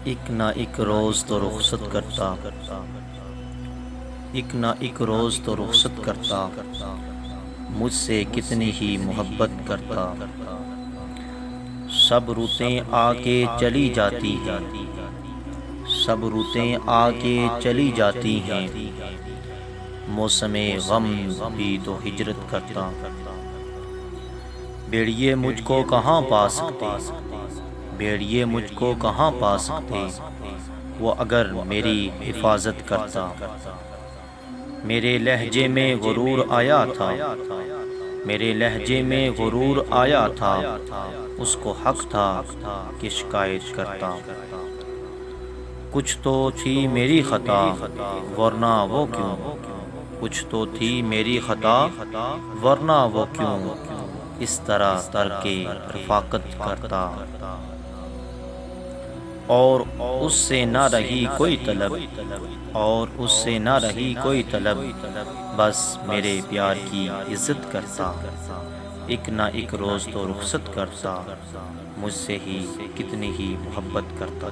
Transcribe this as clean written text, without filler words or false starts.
ایک نہ ایک روز تو رخصت کرتا، ایک نہ ایک روز تو رخصت کرتا، مجھ سے کتنی ہی محبت کرتا۔ سب رتیں آ کے چلی جاتی ہیں، سب رتیں آ کے چلی جاتی ہیں، موسم غم بھی تو ہجرت کرتا۔ بھیڑیے مجھ کو کہاں پا سکتے، بھیڑیے مجھ کو کہاں پا سکتے، وہ اگر میری حفاظت کرتا۔ میرے لہجے میں غرور آیا تھا، میرے لہجے میں غرور آیا تھا، اس کو حق تھا کہ شکایت کرتا۔ کچھ تو تھی میری خطا ورنہ وہ کیوں، کچھ تو تھی میری خطا ورنہ وہ کیوں، اس طرح ترک رفاقت کرتا۔ اور اس سے نہ رہی کوئی طلب، اور اس سے نہ رہی کوئی طلب، بس میرے پیار کی عزت کرتا۔ ایک نہ ایک روز تو رخصت کرتا، مجھ سے ہی کتنی ہی محبت کرتا۔